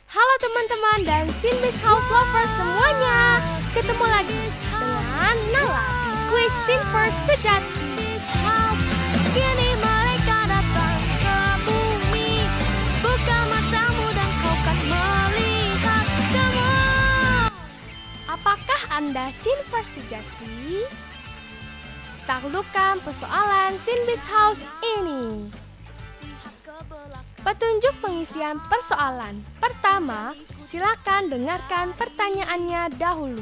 Halo teman-teman dan Sinbis House Lovers semuanya. Ketemu lagi dengan Nala di Kuis Sinverse Sejati. Kini mereka datang ke bumi. Buka matamu dan kau kan melihat semua. Apakah Anda Sinverse Sejati? Taklukkan persoalan Sinbis House ini. Petunjuk pengisian persoalan. Pertama, silakan dengarkan pertanyaannya dahulu.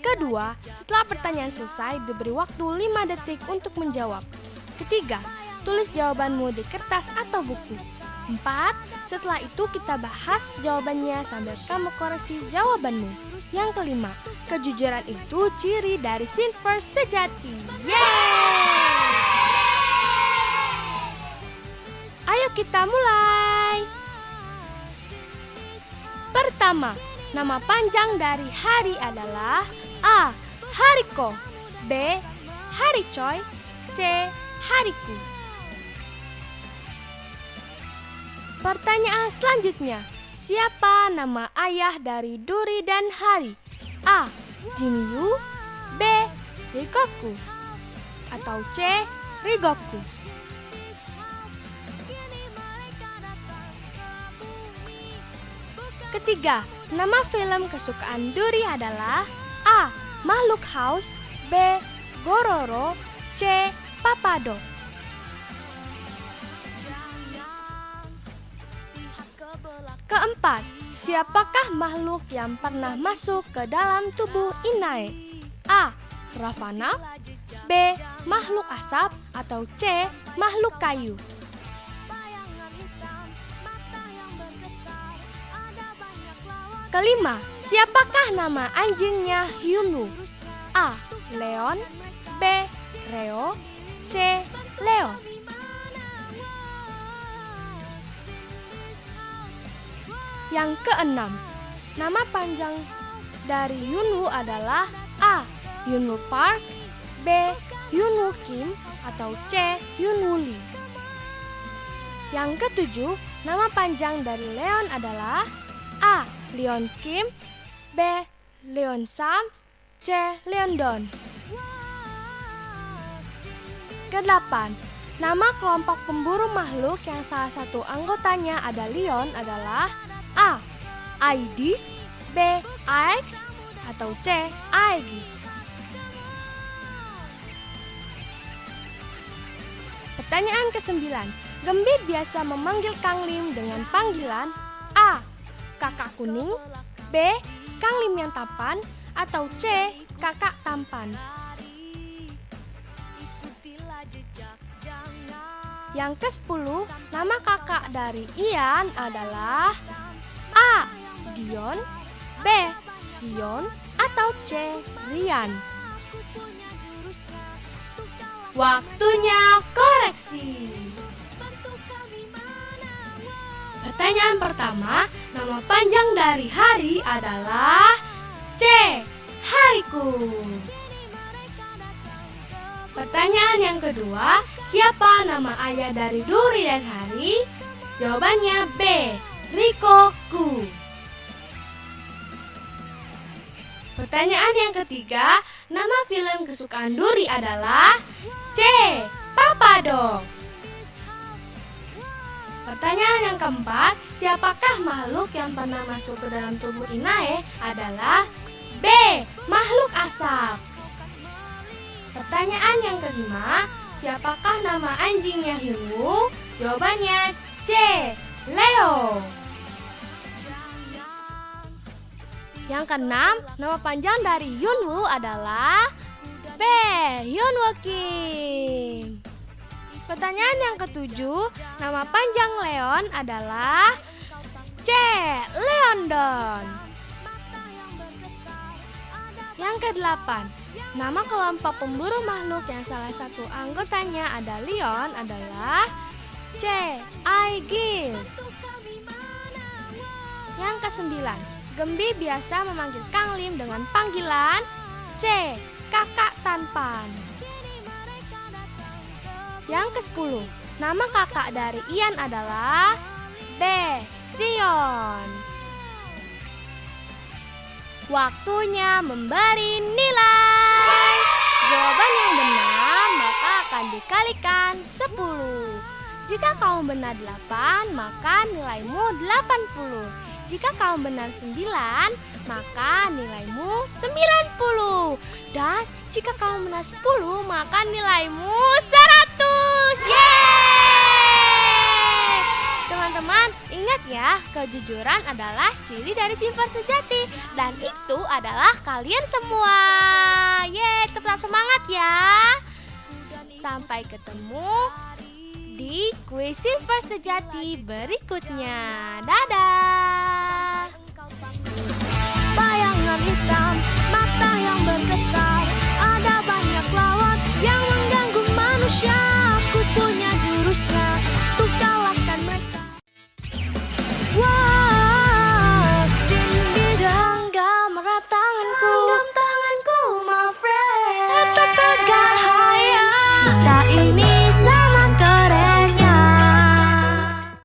Kedua, setelah pertanyaan selesai, diberi waktu 5 detik untuk menjawab. Ketiga, tulis jawabanmu di kertas atau buku. 4, setelah itu kita bahas jawabannya sambil kamu koreksi jawabanmu. Yang kelima, kejujuran itu ciri dari Sinverse Sejati. Yeay! Ayo kita mulai. Pertama, nama panjang dari hari adalah A. Hariko, B. Haricoy, C. Hariku. Pertanyaan selanjutnya, siapa nama ayah dari Duri dan Hari? A. Jinyu, B. Rikoku, atau C. Rigoku. Ketiga, nama film kesukaan Duri adalah A. Makhluk House, B. Gororo, C. Papado. Keempat, siapakah makhluk yang pernah masuk ke dalam tubuh Inae? A. Ravana, B. Makhluk asap, atau C. Makhluk kayu. Kelima, siapakah nama anjingnya Hyunwoo? A. Leon, B. Reo, C. Leo. Yang keenam, nama panjang dari Hyunwoo adalah A. Hyunwoo Park, B. Hyunwoo Kim, atau C. Hyunwoo Lee. Yang ketujuh, nama panjang dari Leon adalah A. Leon Kim, B. Leon Sam, C. Leon Don. Kedelapan, nama kelompok pemburu makhluk yang salah satu anggotanya ada Leon adalah A. Aegis, B. Aex, atau C. Aegis. Pertanyaan ke-9, Gembi biasa memanggil Kang Lim dengan panggilan A. Kakak kuning, B. Kang Lim yang tampan, atau C. Kakak tampan. Yang ke-10, nama kakak dari Ian adalah A. Dion, B. Sion, atau C. Rian. Waktunya koreksi. Pertanyaan pertama, nama panjang dari hari adalah C. Hariku. Pertanyaan yang kedua, siapa nama ayah dari Duri dan Hari? Jawabannya B. Rikoku. Pertanyaan yang ketiga, nama film kesukaan Duri adalah C. Papado. Pertanyaan yang keempat, siapakah makhluk yang pernah masuk ke dalam tubuh Inae adalah B. Makhluk asap. Pertanyaan yang kelima, siapakah nama anjingnya Hyunwoo? Jawabannya C. Leo. Yang keenam, nama panjang dari Hyunwoo adalah B. Hyunwoo Kim. Pertanyaan yang ketujuh, nama panjang Leon adalah C. Leon Don. Yang kedelapan, nama kelompok pemburu makhluk yang salah satu anggotanya ada Leon adalah C. Aegis. Yang kesembilan, Gembi biasa memanggil Kang Lim dengan panggilan C. Kakak tampan. Yang ke-10, nama kakak dari Ian adalah B. Sion. Waktunya memberi nilai. Jawaban yang benar maka akan dikalikan 10. Jika kamu benar 8, maka nilaimu 80. Jika kamu benar 9, maka nilaimu 90. Dan jika kamu benar 10, maka nilaimu 100. Yeay! Teman-teman, ingat ya, kejujuran adalah ciri dari sifat sejati. Dan itu adalah kalian semua. Yeay, tetap semangat ya. Sampai ketemu di kuis Silver Sejati berikutnya. Dadah!